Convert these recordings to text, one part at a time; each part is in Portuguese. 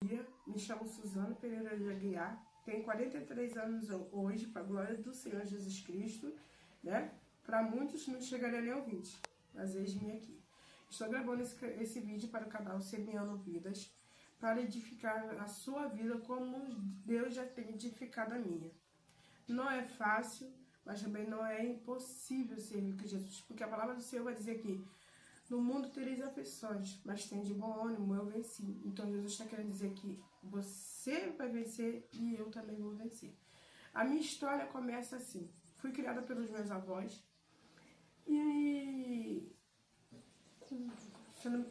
Me chamo Suzana Pereira de Aguiar, tenho 43 anos hoje, para a glória do Senhor Jesus Cristo, né? Para muitos não chegaria nem ao 20, mas eis-me aqui. Estou gravando esse vídeo para o canal Semeando Vidas, para edificar a sua vida como Deus já tem edificado a minha. Não é fácil, mas também não é impossível servir com Jesus, porque a palavra do Senhor vai dizer que no mundo tereis aflições, mas tem de bom ânimo, eu venci. Então Jesus está querendo dizer que você vai vencer e eu também vou vencer. A minha história começa assim. Fui criada pelos meus avós e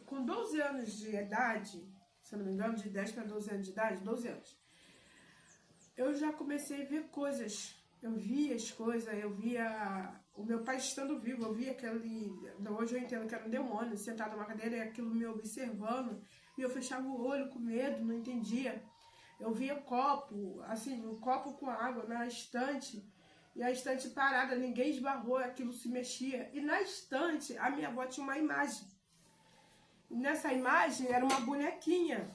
com 12 anos de idade, se eu não me engano, de 10 para 12 anos de idade, 12 anos, eu já comecei a ver coisas. Eu via as coisas, eu via o meu pai estando vivo, eu via aquele... Hoje eu entendo que era um demônio, sentado numa cadeira e aquilo me observando, e eu fechava o olho com medo, não entendia. Eu via copo, assim, um copo com água na estante, e a estante parada, ninguém esbarrou, aquilo se mexia. E na estante, a minha avó tinha uma imagem. E nessa imagem era uma bonequinha,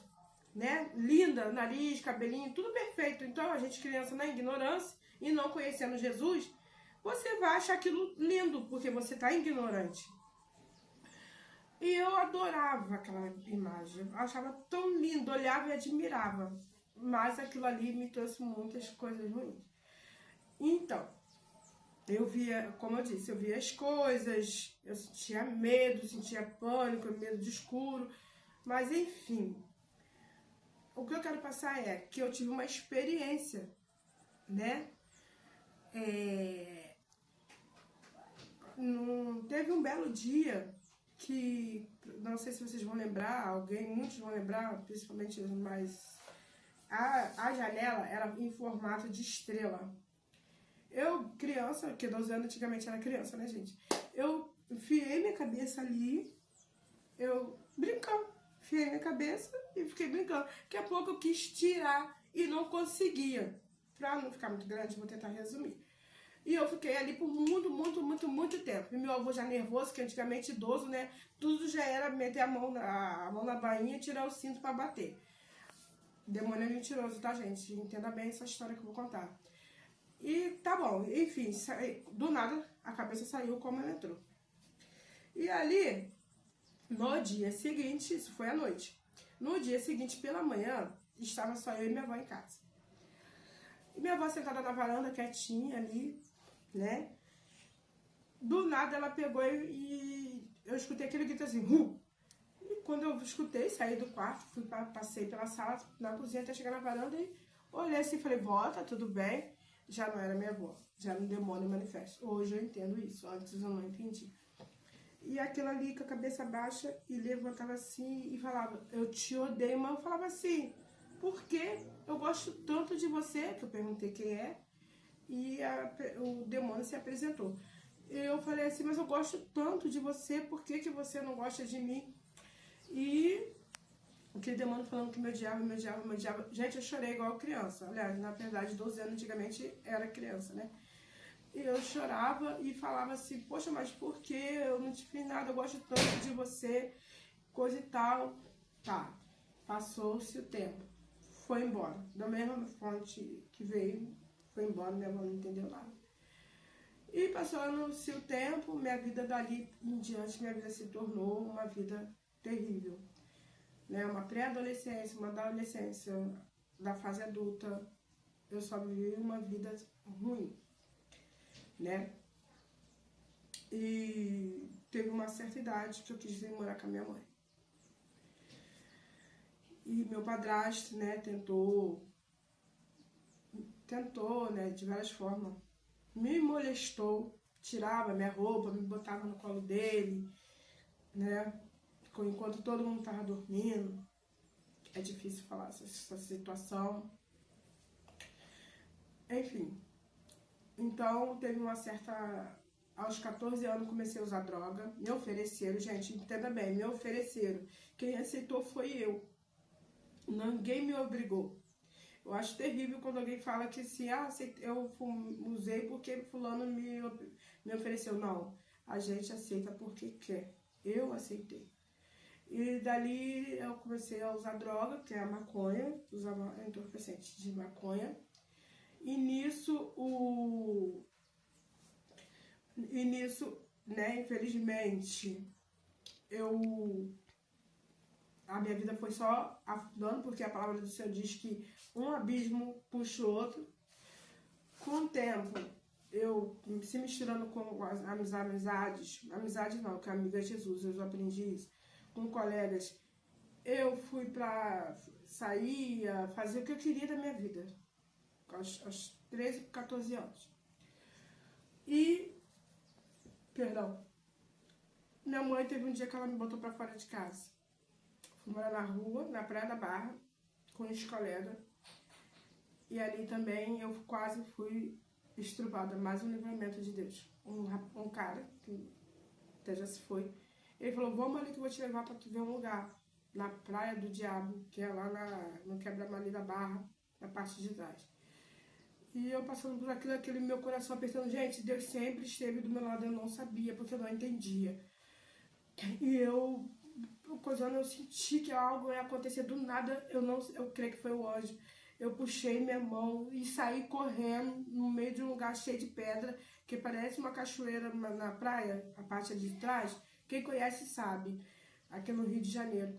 né? Linda, nariz, cabelinho, tudo perfeito. Então a gente, criança, na ignorância e não conhecendo Jesus, você vai achar aquilo lindo, porque você está ignorante. E eu adorava aquela imagem, eu achava tão lindo, olhava e admirava. Mas aquilo ali me trouxe muitas coisas ruins. Então, eu via, como eu disse, eu via as coisas, eu sentia medo, sentia pânico, medo de escuro, mas enfim. O que eu quero passar é que eu tive uma experiência, né? Teve um belo dia que, não sei se vocês vão lembrar, muitos vão lembrar, principalmente os mais... A janela era em formato de estrela. Eu, criança, porque 12 anos antigamente era criança, né, gente? Eu enfiei minha cabeça ali, eu brincando. Enfiei minha cabeça e fiquei brincando. Daqui a pouco eu quis tirar e não conseguia. Pra não ficar muito grande, vou tentar resumir. E eu fiquei ali por muito tempo. E meu avô já nervoso, que antigamente idoso, né? Tudo já era meter a mão na bainha e tirar o cinto pra bater. Demônio é mentiroso, tá, gente? Entenda bem essa história que eu vou contar. E tá bom, enfim, do nada a cabeça saiu como ela entrou. E ali, no dia seguinte, isso foi à noite. No dia seguinte, pela manhã, estava só eu e minha avó em casa. E minha avó sentada na varanda, quietinha ali, né? Do nada ela pegou e eu escutei aquele grito assim, E quando eu escutei, saí do quarto, passei pela sala, na cozinha, até chegar na varanda e olhei assim e falei, vó, tá tudo bem? Já não era minha avó, já era um demônio manifesto. Hoje eu entendo isso, antes eu não entendi. E aquilo ali com a cabeça baixa e levantava assim e falava, eu te odeio, mas eu falava assim, por quê? Eu gosto tanto de você, que eu perguntei quem é, e o demônio se apresentou. Eu falei assim, mas eu gosto tanto de você, por que que você não gosta de mim? E aquele demônio falando que me odiava. Gente, eu chorei igual criança. Aliás, na verdade, 12 anos antigamente era criança, né? E eu chorava e falava assim, poxa, mas por que? Eu não te fiz nada, eu gosto tanto de você, coisa e tal. Tá, passou-se o tempo. Foi embora. Da mesma fonte que veio, foi embora, minha avó não entendeu nada. E passou-se o tempo, minha vida dali em diante, minha vida se tornou uma vida terrível. Né? Uma pré-adolescência, uma adolescência, da fase adulta, eu só vivi uma vida ruim, né? E teve uma certa idade que eu quis vir morar com a minha mãe. E meu padrasto, né, tentou, né, de várias formas, me molestou, tirava minha roupa, me botava no colo dele, né, enquanto todo mundo tava dormindo. É difícil falar essa situação. Enfim. Então, teve uma certa... Aos 14 anos, comecei a usar droga. Me ofereceram, gente, entenda bem, me ofereceram. Quem aceitou foi eu. Ninguém me obrigou. Eu acho terrível quando alguém fala que assim, eu usei porque fulano me ofereceu. Não, a gente aceita porque quer. Eu aceitei. E dali eu comecei a usar droga, que é a maconha, usava entorpecente de maconha. E nisso, né, infelizmente, a minha vida foi só afundando, porque a palavra do Senhor diz que um abismo puxa o outro. Com o tempo, eu se misturando com as amizades não, que a amiga é Jesus, eu já aprendi isso, com colegas, eu fui pra sair, fazer o que eu queria da minha vida, aos 13, 14 anos. Perdão, minha mãe teve um dia que ela me botou pra fora de casa. Fui morar na rua, na Praia da Barra, com os colegas. E ali também eu quase fui estrupada, mais um livramento de Deus. Um cara, que até já se foi, ele falou, vamos ali que eu vou te levar pra tu ver um lugar, na Praia do Diabo, que é lá no quebra-mar da Barra, na parte de trás. E eu passando por aquele meu coração apertando, gente, Deus sempre esteve do meu lado, eu não sabia, porque eu não entendia. E eu senti que algo ia acontecer do nada, eu creio que foi o anjo. Eu puxei minha mão e saí correndo no meio de um lugar cheio de pedra, que parece uma cachoeira na praia, a parte ali de trás. Quem conhece sabe, aqui no Rio de Janeiro.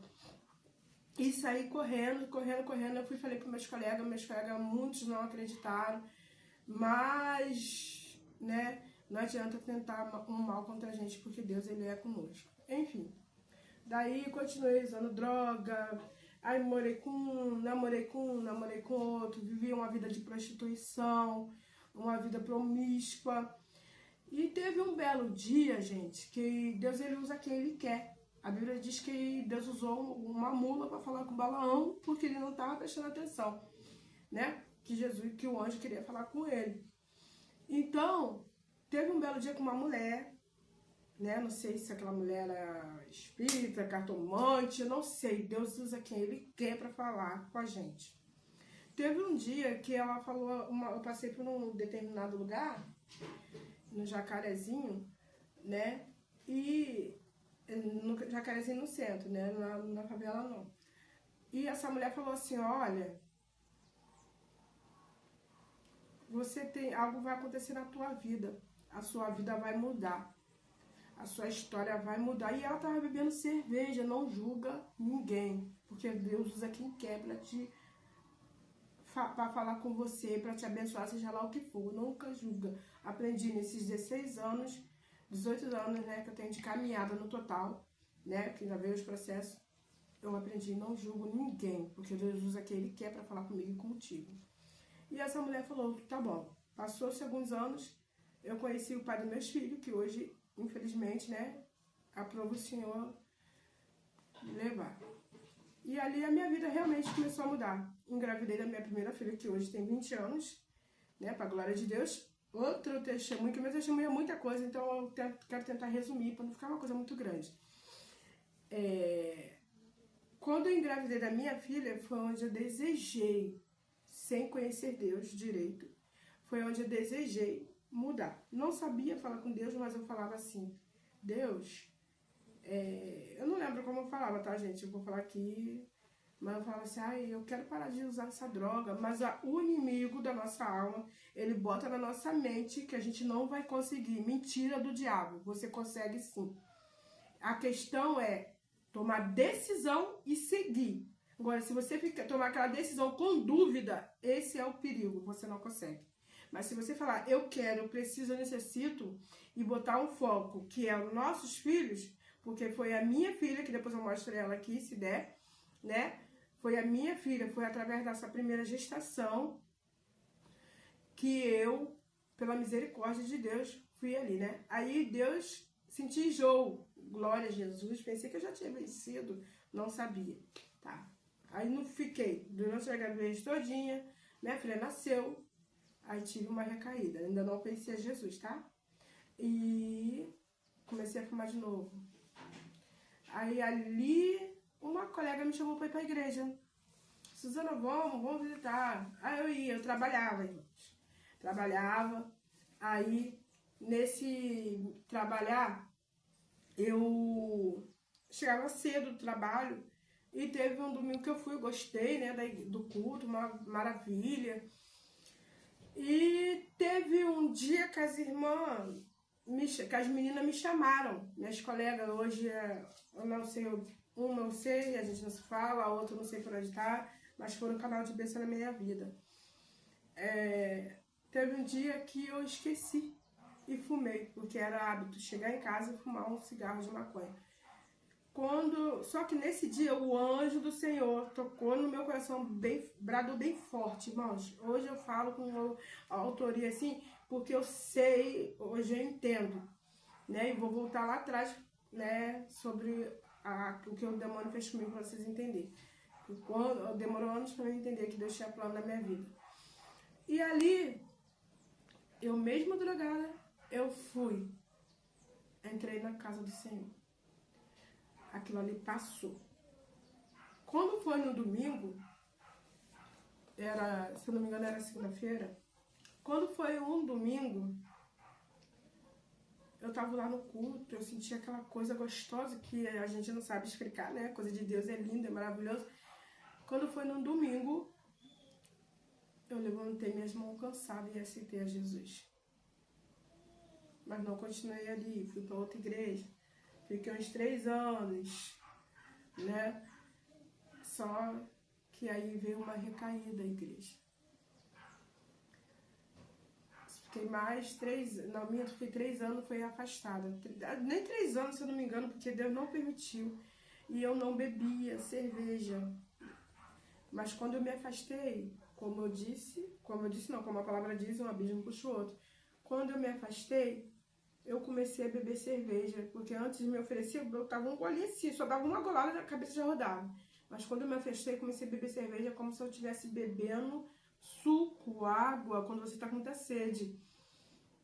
E saí correndo. Eu fui e falei para meus colegas, muitos não acreditaram, mas, né, não adianta tentar um mal contra a gente, porque Deus, ele é conosco. Enfim, daí continuei usando droga, aí namorei com outro, vivi uma vida de prostituição, uma vida promíscua. E teve um belo dia, gente, que Deus, ele usa quem ele quer. A Bíblia diz que Deus usou uma mula para falar com Balaão, porque ele não estava prestando atenção, né? Que o anjo queria falar com ele. Então, teve um belo dia com uma mulher, né? Não sei se aquela mulher era espírita, cartomante, eu não sei. Deus usa quem ele quer para falar com a gente. Teve um dia que ela falou, eu passei por um determinado lugar, no Jacarezinho, né? E no Jacarezinho no centro, né? Na favela não. E essa mulher falou assim, olha, algo vai acontecer na tua vida, a sua vida vai mudar, a sua história vai mudar. E ela tava bebendo cerveja, não julga ninguém, porque Deus usa quem quer para falar com você, para te abençoar, seja lá o que for, nunca julga. Aprendi nesses 16 anos, 18 anos, né, que eu tenho de caminhada no total, né, que já veio os processos, eu aprendi, não julgo ninguém, porque Deus usa quem ele quer para falar comigo e contigo. E essa mulher falou, tá bom, passou-se alguns anos, eu conheci o pai dos meus filhos, que hoje, infelizmente, né, aprova o Senhor me levar. E ali a minha vida realmente começou a mudar. Engravidei da minha primeira filha, que hoje tem 20 anos, né, pra glória de Deus. Outro testemunho, que meu testemunho é muita coisa, então eu quero tentar resumir, para não ficar uma coisa muito grande. Quando eu engravidei da minha filha, foi onde eu desejei, sem conhecer Deus direito, foi onde eu desejei mudar. Não sabia falar com Deus, mas eu falava assim, Deus, eu não lembro como eu falava, tá, gente? Eu vou falar aqui, mas eu falava assim, eu quero parar de usar essa droga, mas o inimigo da nossa alma, ele bota na nossa mente que a gente não vai conseguir. Mentira do diabo, você consegue sim. A questão é tomar decisão e seguir. Agora, se você tomar aquela decisão com dúvida, esse é o perigo, você não consegue. Mas se você falar, eu quero, eu preciso, eu necessito, e botar um foco, que é os nossos filhos, porque foi a minha filha, que depois eu mostro ela aqui, se der, né? Foi a minha filha, foi através dessa primeira gestação que eu, pela misericórdia de Deus, fui ali, né? Aí Deus senti enjoo, glória a Jesus, pensei que eu já tinha vencido, não sabia, tá? Aí não fiquei, durante a gravidez todinha, minha filha nasceu, aí tive uma recaída, ainda não conhecia Jesus, tá? E comecei a fumar de novo. Aí ali, uma colega me chamou para ir para a igreja. Suzana, vamos visitar. Aí eu ia, eu trabalhava, irmãos. Trabalhava, aí nesse trabalhar, eu chegava cedo do trabalho. E teve um domingo que eu fui, gostei, né, do culto, uma maravilha. E teve um dia que as irmãs, que as meninas me chamaram, minhas colegas, hoje eu não sei, uma eu sei, a gente não se fala, a outra eu não sei por onde tá, mas foi um canal de bênção na minha vida. Teve um dia que eu esqueci e fumei, porque era hábito chegar em casa e fumar um cigarro de maconha. Só que nesse dia o anjo do Senhor tocou no meu coração, bradou bem forte, irmãos. Hoje eu falo com autoria assim, porque eu sei, hoje eu entendo, né? E vou voltar lá atrás, né, sobre o que o demônio fez comigo para vocês entenderem. Demorou anos para eu entender que Deus tinha plano na minha vida. E ali, eu mesmo drogada, eu entrei na casa do Senhor. Aquilo ali passou. Quando foi no domingo, se eu não me engano era segunda-feira, quando foi um domingo, eu tava lá no culto, eu senti aquela coisa gostosa que a gente não sabe explicar, né? A coisa de Deus é linda, é maravilhosa. Quando foi no domingo, eu levantei minhas mãos cansadas e aceitei a Jesus. Mas não continuei ali, fui para outra igreja. Fiquei uns 3 anos, né? Só que aí veio uma recaída da igreja. Fiquei mais 3, não, minha, fiquei 3 anos, foi afastada. Nem 3 anos, se eu não me engano, porque Deus não permitiu. E eu não bebia cerveja. Mas quando eu me afastei, como a palavra diz, um abismo puxa o outro. Quando eu me afastei, eu comecei a beber cerveja, porque antes de me oferecer, eu tava um golinho assim, só dava uma golada e a cabeça já rodava. Mas quando eu me afastei, comecei a beber cerveja como se eu estivesse bebendo suco, água, quando você tá com muita sede.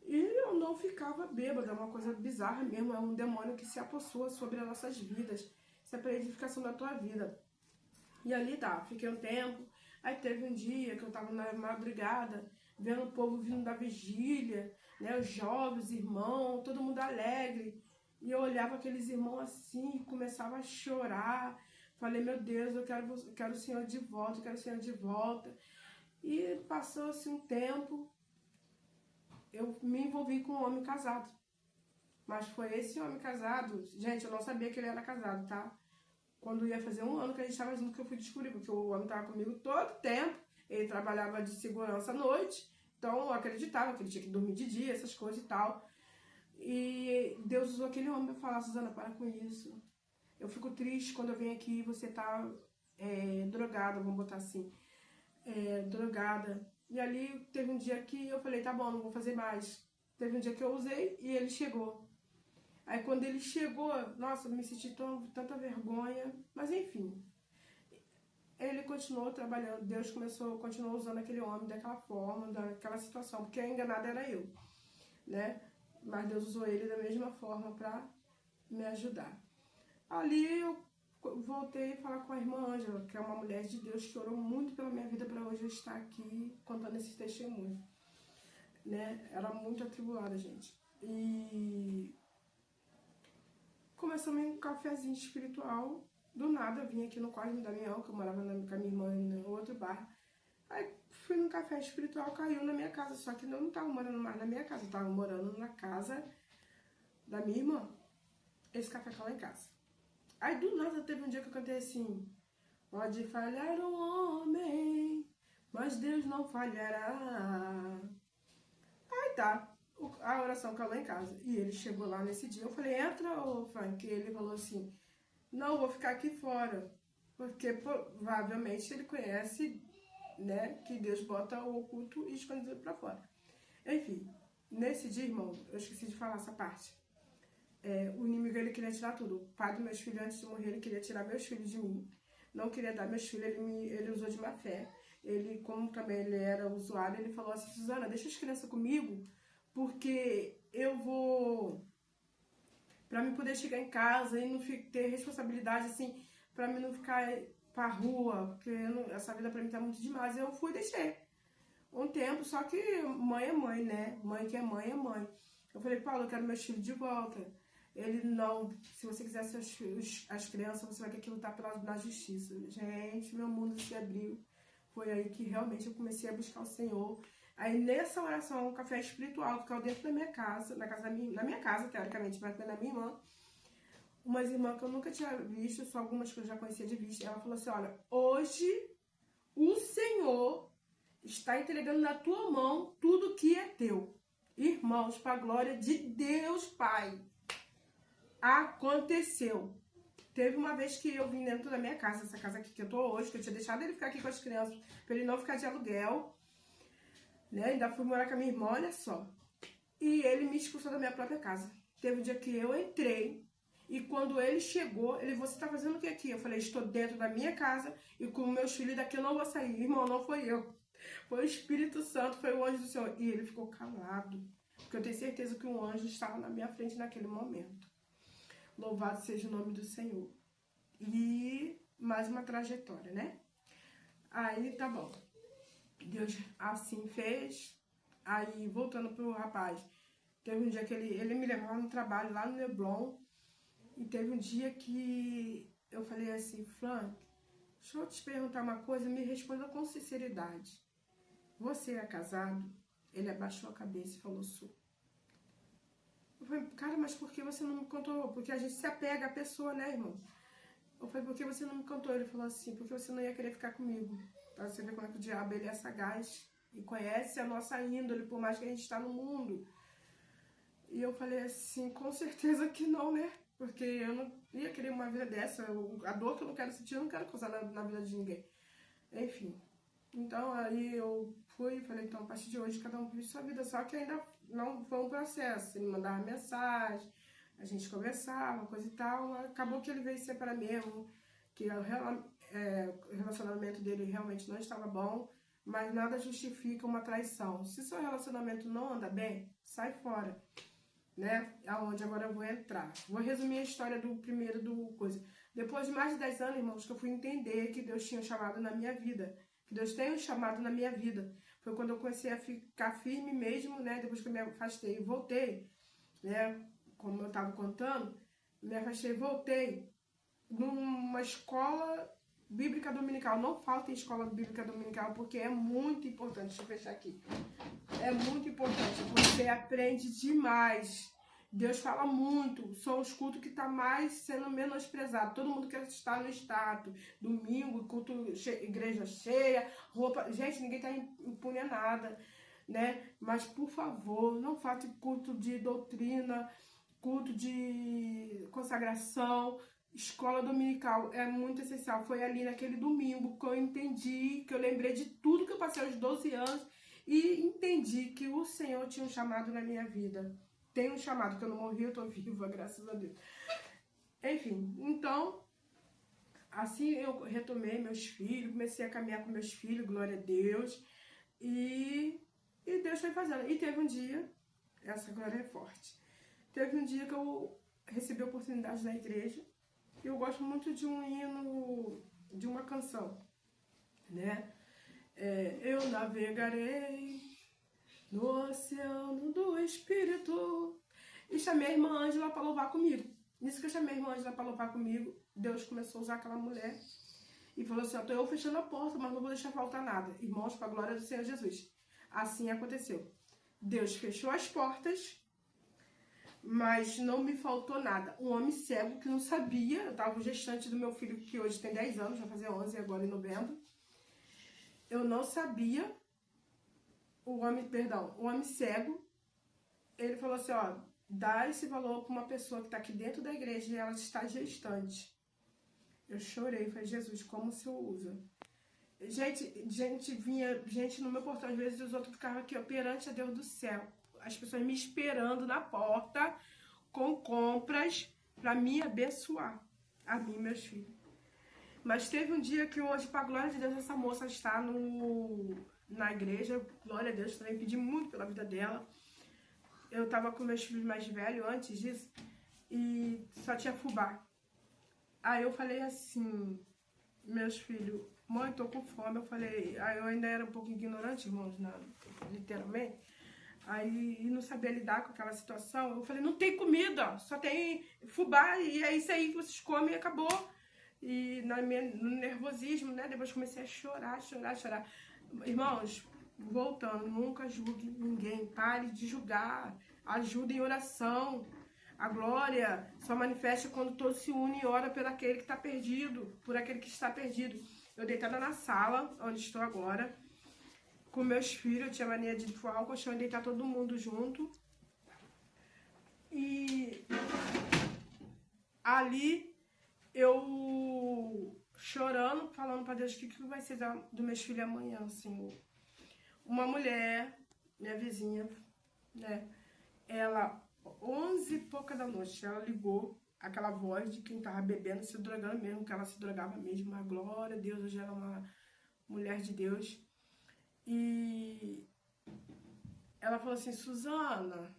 E eu não ficava bêbada, é uma coisa bizarra mesmo, é um demônio que se apossua sobre as nossas vidas. Isso é para edificação da tua vida. E ali tá, fiquei um tempo, aí teve um dia que eu tava na madrugada, vendo o povo vindo da vigília, né, os jovens, irmãos, todo mundo alegre. E eu olhava aqueles irmãos assim, começava a chorar. Falei, meu Deus, eu quero o Senhor de volta, eu quero o Senhor de volta. E passou-se um tempo, eu me envolvi com um homem casado. Mas foi esse homem casado, gente, eu não sabia que ele era casado, tá? Quando ia fazer 1 ano que a gente estava junto, que eu fui descobrir, porque o homem estava comigo todo o tempo, ele trabalhava de segurança à noite, então eu acreditava que ele tinha que dormir de dia, essas coisas e tal. E Deus usou aquele homem para falar, Suzana, para com isso. Eu fico triste quando eu venho aqui e você tá drogada, vamos botar assim, drogada. E ali teve um dia que eu falei, tá bom, não vou fazer mais. Teve um dia que eu usei e ele chegou. Aí quando ele chegou, nossa, eu me senti tanta vergonha, mas enfim. Ele continuou trabalhando, Deus continuou usando aquele homem daquela forma, daquela situação, porque a enganada era eu, né? Mas Deus usou ele da mesma forma para me ajudar. Ali eu voltei a falar com a irmã Ângela, que é uma mulher de Deus que orou muito pela minha vida para hoje eu estar aqui contando esse testemunho, né? Era muito atribulada, gente. E começamos em um cafezinho espiritual. Do nada, eu vim aqui no Cosme Damião, que eu morava com a minha irmã no outro bar. Aí fui num café espiritual, caiu na minha casa. Só que eu não estava morando mais na minha casa, eu estava morando na casa da minha irmã. Esse café caiu lá em casa. Aí do nada teve um dia que eu cantei assim: pode falhar um homem, mas Deus não falhará. Aí tá, a oração caiu lá em casa. E ele chegou lá nesse dia. Eu falei, entra, ô Frank. E ele falou assim, não, vou ficar aqui fora. Porque provavelmente ele conhece, né, que Deus bota o oculto e escondido pra fora. Enfim, nesse dia, irmão, eu esqueci de falar essa parte. O inimigo, ele queria tirar tudo. O pai dos meus filhos, antes de morrer, ele queria tirar meus filhos de mim. Não queria dar meus filhos, ele usou de má fé. Ele, como também ele era usuário, ele falou assim, Suzana, deixa as crianças comigo, porque eu vou... Pra mim poder chegar em casa e não ter responsabilidade, assim, pra mim não ficar pra rua, porque essa vida pra mim tá muito demais. Eu fui e deixei um tempo, só que mãe é mãe, né? Mãe que é mãe é mãe. Eu falei, Paulo, eu quero meus filhos de volta. Ele não... Se você quiser ser as crianças, você vai ter que lutar na justiça. Gente, meu mundo se abriu. Foi aí que realmente eu comecei a buscar o Senhor. Aí nessa oração, um café espiritual que caiu dentro da minha casa, na minha casa, teoricamente, mas da minha irmã, umas irmãs que eu nunca tinha visto, só algumas que eu já conhecia de vista. Ela falou assim, olha, hoje o Senhor está entregando na tua mão tudo que é teu. Irmãos, para a glória de Deus, Pai. Aconteceu. Teve uma vez que eu vim dentro da minha casa, essa casa aqui que eu tô hoje, que eu tinha deixado ele ficar aqui com as crianças, para ele não ficar de aluguel, né? Ainda fui morar com a minha irmã, olha só. E ele me expulsou da minha própria casa. Teve um dia que eu entrei, e quando ele chegou, ele, você tá fazendo o que aqui? Eu falei, estou dentro da minha casa, e com meus filhos daqui eu não vou sair. Irmão, não foi eu. Foi o Espírito Santo, foi o anjo do Senhor. E ele ficou calado, porque eu tenho certeza que um anjo estava na minha frente naquele momento. Louvado seja o nome do Senhor. E mais uma trajetória, né? Aí, tá bom. Deus assim fez. Aí, voltando pro rapaz. Teve um dia que ele me levava no trabalho lá no Leblon. E teve um dia que eu falei assim, Frank, deixa eu te perguntar uma coisa, me responda com sinceridade. Você é casado? Ele abaixou a cabeça e falou, sou. Eu falei, cara, mas por que você não me contou? Porque a gente se apega à pessoa, né, irmão? Eu falei, por que você não me contou? Ele falou assim, porque você não ia querer ficar comigo. Pra você ver como é que o diabo, ele é sagaz e conhece a nossa índole, por mais que a gente está no mundo. E eu falei assim, com certeza que não, né? Porque eu não ia querer uma vida dessa. A dor que eu não quero sentir, eu não quero causar na vida de ninguém. Enfim. Então, aí eu fui e falei, então, a partir de hoje, cada um vive sua vida. Só que ainda não foi um processo. Ele mandava mensagem, a gente conversava, coisa e tal. Acabou que ele veio separar mesmo, que o relacionamento dele realmente não estava bom, mas nada justifica uma traição. Se seu relacionamento não anda bem, sai fora, né? Aonde agora eu vou entrar. Vou resumir a história do primeiro do coisa. Depois de mais de 10 anos, irmãos, que eu fui entender que Deus tinha um chamado na minha vida. Que Deus tem um chamado na minha vida. Foi quando eu comecei a ficar firme mesmo, né? Depois que eu me afastei e voltei, né? Como eu estava contando, me afastei e voltei numa escola bíblica dominical. Não falta em escola bíblica dominical, porque é muito importante. Deixa eu fechar aqui. É muito importante. Você aprende demais. Deus fala muito. São os cultos que estão mais sendo menosprezados. Todo mundo quer estar no status. Domingo, culto, igreja cheia, roupa. Gente, ninguém está impune a nada, né? Mas, por favor, não falte culto de doutrina, culto de consagração. Escola dominical é muito essencial. Foi ali naquele domingo que eu entendi, que eu lembrei de tudo que eu passei aos 12 anos e entendi que o Senhor tinha um chamado na minha vida. Tem um chamado, que eu não morri, eu tô viva, graças a Deus. Enfim, então, assim eu retomei meus filhos, comecei a caminhar com meus filhos, glória a Deus, e Deus foi fazendo. E teve um dia, essa glória é forte, teve um dia que eu recebi a oportunidade na igreja. Eu gosto muito de um hino, de uma canção, né? Eu navegarei no oceano do Espírito. E chamei a irmã Ângela para louvar comigo. Nisso que eu chamei a irmã Ângela para louvar comigo, Deus começou a usar aquela mulher e falou assim, ó, tô eu fechando a porta, mas não vou deixar faltar nada. Irmãos, para a glória do Senhor Jesus. Assim aconteceu. Deus fechou as portas, mas não me faltou nada. Um homem cego que não sabia, eu estava gestante do meu filho, que hoje tem 10 anos, vai fazer 11 agora em novembro. Eu não sabia, o homem cego, ele falou assim, ó, dá esse valor para uma pessoa que está aqui dentro da igreja e ela está gestante. Eu chorei, falei, Jesus, como o Senhor usa? Vinha gente no meu portão, às vezes os outros ficavam aqui, ó, perante a Deus do céu. As pessoas me esperando na porta com compras para me abençoar, a mim e meus filhos. Mas teve um dia que hoje, para a glória de Deus, essa moça está na igreja, glória a Deus, também pedi muito pela vida dela. Eu estava com meus filhos mais velhos antes disso e só tinha fubá. Aí eu falei assim, meus filhos, mãe, tô com fome. Eu falei, aí eu ainda era um pouco ignorante, irmãos, literalmente. Aí não sabia lidar com aquela situação. Eu falei, não tem comida, só tem fubá e é isso aí que vocês comem e acabou. E no nervosismo, né? Depois comecei a chorar, chorar, chorar. Irmãos, voltando, nunca julgue ninguém. Pare de julgar. Ajuda em oração. A glória só manifesta quando todos se unem e oram por aquele que está perdido, por aquele que está perdido. Eu deitada na sala, onde estou agora, com meus filhos, eu tinha mania de forrar o colchão e deitar todo mundo junto. E ali eu chorando, falando para Deus o que vai ser dos meus filhos amanhã, Senhor. Uma mulher, minha vizinha, né? Ela, 11 e pouca da noite, ela ligou, aquela voz de quem tava bebendo, se drogando mesmo, que ela se drogava mesmo. Mas glória a Deus, hoje ela é uma mulher de Deus. E ela falou assim, Suzana,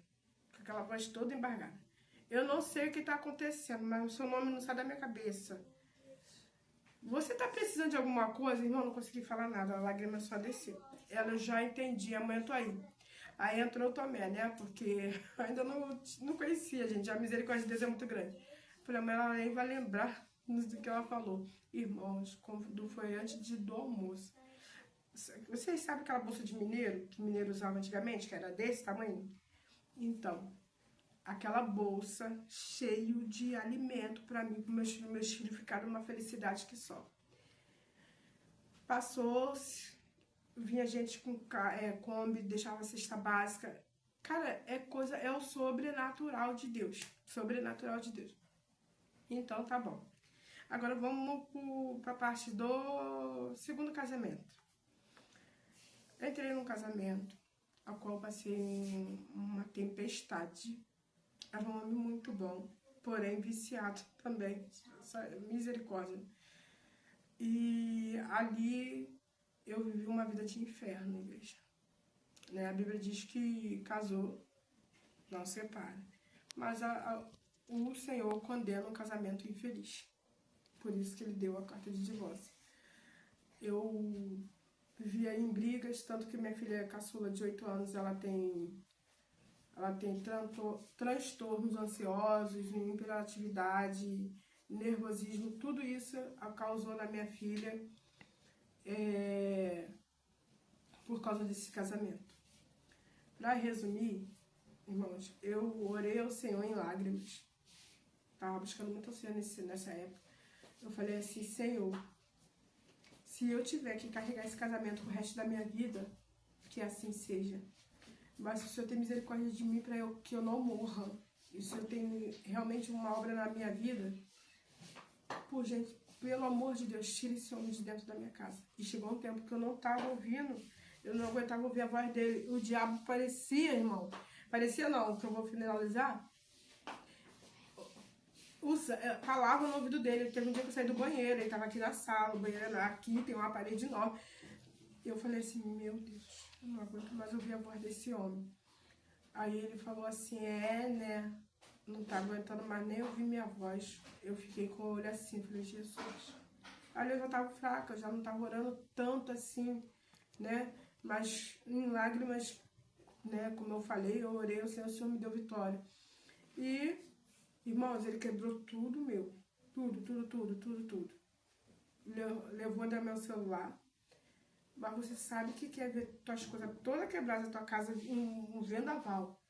com aquela voz toda embargada, eu não sei o que tá acontecendo, mas o seu nome não sai da minha cabeça. Você tá precisando de alguma coisa? Irmão, não consegui falar nada, a lágrima só desceu. Ela, eu já entendi, amanhã eu tô aí. Aí entrou o Tomé, né? Porque ainda não conhecia, gente. A misericórdia de Deus é muito grande. Falei, mas ela nem vai lembrar do que ela falou. Irmãos, quando foi antes do almoço. Vocês sabem aquela bolsa de mineiro, que mineiro usava antigamente, que era desse tamanho? Então, aquela bolsa cheio de alimento para mim, para meus filhos ficaram uma felicidade que só. Passou-se. Vinha gente com Kombi, deixava a cesta básica. Cara, é o sobrenatural de Deus. Sobrenatural de Deus. Então, tá bom. Agora vamos pra parte do segundo casamento. Entrei num casamento, ao qual passei uma tempestade. Era um homem muito bom, porém viciado também. Misericórdia. E ali eu vivi uma vida de inferno, igreja. Né? A Bíblia diz que casou, não separa. Mas o Senhor condena um casamento infeliz. Por isso que ele deu a carta de divórcio. Eu vivia em brigas, tanto que minha filha caçula de 8 anos, ela tem transtornos ansiosos, hiperatividade, nervosismo. Tudo isso causou na minha filha por causa desse casamento. Para resumir, irmãos, eu orei ao Senhor em lágrimas. Estava buscando muito ao Senhor nessa época. Eu falei assim, Senhor, se eu tiver que carregar esse casamento pro resto da minha vida, que assim seja. Mas se o Senhor tem misericórdia de mim para que eu não morra, e se eu tenho realmente uma obra na minha vida, por gente, pelo amor de Deus, tire esse homem de dentro da minha casa. E chegou um tempo que eu não estava ouvindo, eu não aguentava ouvir a voz dele. O diabo parecia, irmão, parecia não, que eu vou finalizar, falava no ouvido dele. Teve um dia que eu saí do banheiro, ele estava aqui na sala, o banheiro aqui, tem uma parede enorme. Eu falei assim, meu Deus, eu não aguento mais ouvir a voz desse homem. Aí ele falou assim, né, não tá aguentando mais nem ouvir minha voz. Eu fiquei com o olho assim, falei, Jesus. Ali eu já tava fraca, eu já não tava orando tanto assim, né, mas em lágrimas, né, como eu falei, eu orei, o Senhor me deu vitória. E, irmãos, ele quebrou tudo meu, tudo. Levou da meu celular. Mas você sabe o que é ver tuas coisas toda quebrada, tua casa, um vendaval.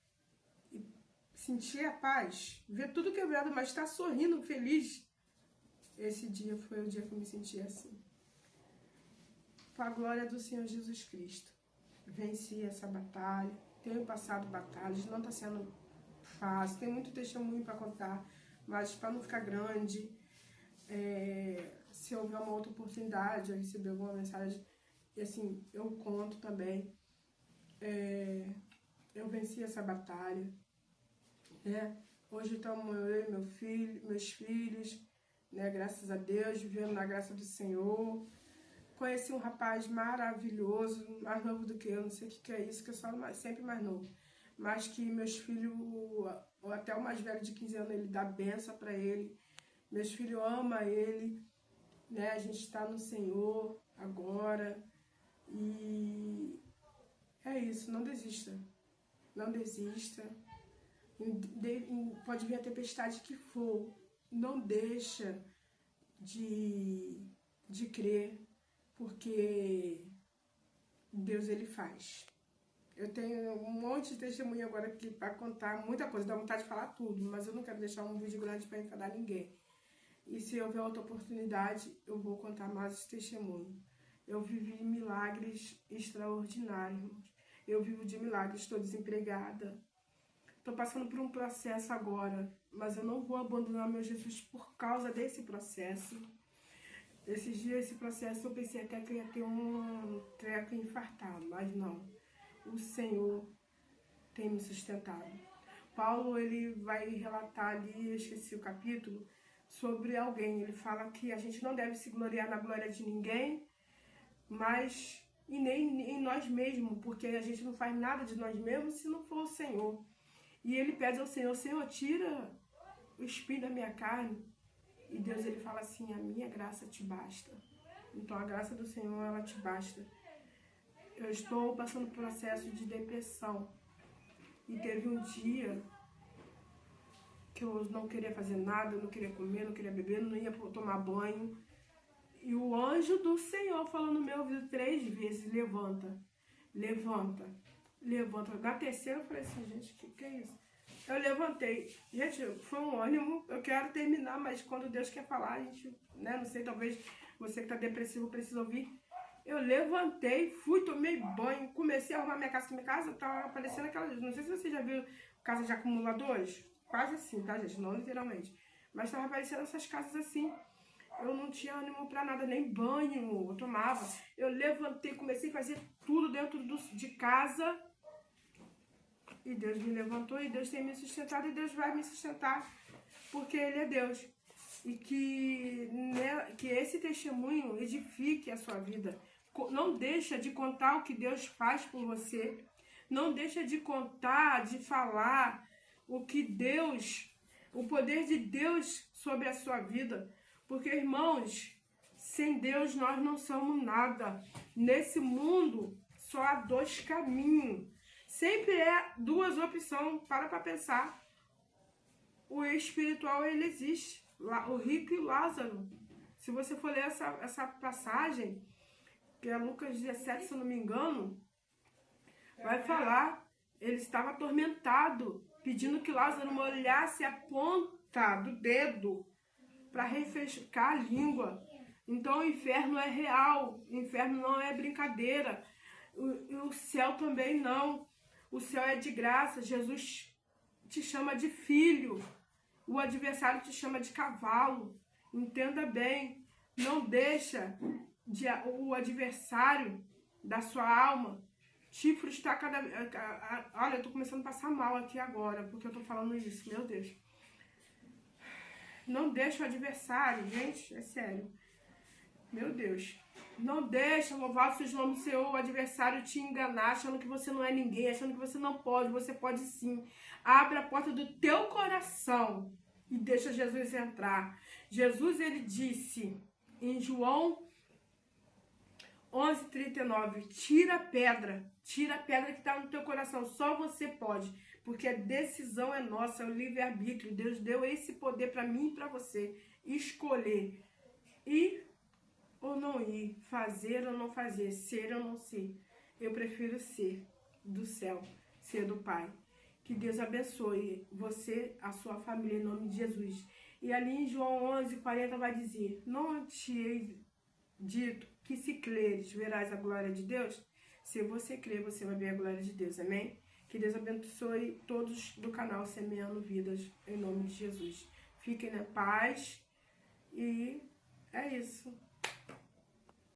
E sentir a paz, ver tudo quebrado, mas estar sorrindo, feliz. Esse dia foi o dia que eu me senti assim. Com a glória do Senhor Jesus Cristo. Venci essa batalha, tenho passado batalhas, não está sendo fácil, tem muito testemunho para contar, mas para não ficar grande, se houver uma outra oportunidade, eu receber alguma mensagem, e assim, eu conto também. Eu venci essa batalha, né? Hoje estamos eu e meus filhos, né? Graças a Deus, vivendo na graça do Senhor. Conheci um rapaz maravilhoso, mais novo do que eu, não sei o que é isso, que eu sou sempre mais novo. Mas que meus filhos, ou até o mais velho de 15 anos, ele dá benção para ele. Meus filhos amam ele, né? A gente está no Senhor agora. E é isso, não desista. Não desista. Pode vir a tempestade que for. Não deixa de crer, porque Deus, ele faz. Eu tenho um monte de testemunho agora aqui para contar, muita coisa, dá vontade de falar tudo, mas eu não quero deixar um vídeo grande para enfadar ninguém. E se houver outra oportunidade, eu vou contar mais esse testemunho. Eu vivi milagres extraordinários. Eu vivo de milagres, estou desempregada. Estou passando por um processo agora, mas eu não vou abandonar meu Jesus por causa desse processo. Esses dias, esse processo, eu pensei até que eu ia ter um treco e infartar, mas não. O Senhor tem me sustentado. Paulo, ele vai relatar ali, eu esqueci o capítulo, sobre alguém. Ele fala que a gente não deve se gloriar na glória de ninguém, mas e nem em nós mesmos, porque a gente não faz nada de nós mesmos se não for o Senhor. E ele pede ao Senhor, Senhor, tira o espinho da minha carne. E Deus, ele fala assim, a minha graça te basta. Então a graça do Senhor, ela te basta. Eu estou passando por um processo de depressão. E teve um dia que eu não queria fazer nada, eu não queria comer, não queria beber, não ia tomar banho. E o anjo do Senhor falou no meu ouvido 3 vezes, levanta, levanta, levanta. Na terceira eu falei assim, gente, que é isso? Eu levantei. Gente, foi um ânimo, eu quero terminar, mas quando Deus quer falar, a gente, né, não sei, talvez você que tá depressivo precisa ouvir. Eu levantei, fui, tomei banho, comecei a arrumar minha casa, que minha casa tá parecendo aquela, não sei se você já viu casa de acumuladores, quase assim, tá, gente? Não literalmente, mas tava parecendo essas casas assim. Eu não tinha ânimo pra nada, nem banho eu tomava. Eu levantei, comecei a fazer tudo dentro de casa. E Deus me levantou, e Deus tem me sustentado, e Deus vai me sustentar, porque Ele é Deus. E que esse testemunho edifique a sua vida. Não deixa de contar o que Deus faz por você. Não deixa de contar, de falar o que Deus, o poder de Deus sobre a sua vida. Porque, irmãos, sem Deus nós não somos nada. Nesse mundo só há 2 caminhos. Sempre é 2 opções. Para pensar. O espiritual, ele existe. O rico e o Lázaro. Se você for ler essa passagem, que é Lucas 17, se eu não me engano, vai falar, ele estava atormentado, pedindo que Lázaro molhasse a ponta do dedo para refrescar a língua. Então o inferno é real, o inferno não é brincadeira, o céu também não. O céu é de graça, Jesus te chama de filho, o adversário te chama de cavalo. Entenda bem, não deixa o adversário da sua alma te frustrar cada vez. Olha, eu tô começando a passar mal aqui agora, porque eu tô falando isso, meu Deus. Não deixa o adversário, gente, é sério. Meu Deus. Não deixa, louvado seja o nome do Senhor, o adversário te enganar, achando que você não é ninguém, achando que você não pode, você pode sim. Abre a porta do teu coração e deixa Jesus entrar. Jesus, ele disse em João 11:39, tira a pedra que está no teu coração, só você pode, porque a decisão é nossa, é o livre-arbítrio. Deus deu esse poder para mim e para você, escolher ir ou não ir, fazer ou não fazer, ser ou não ser. Eu prefiro ser do céu, ser do Pai. Que Deus abençoe você, a sua família, em nome de Jesus. E ali em João 11:40 vai dizer, não te hei dito que se creres, verás a glória de Deus? Se você crer, você vai ver a glória de Deus, amém? Que Deus abençoe todos do canal Semeando Vidas, em nome de Jesus. Fiquem na paz e é isso.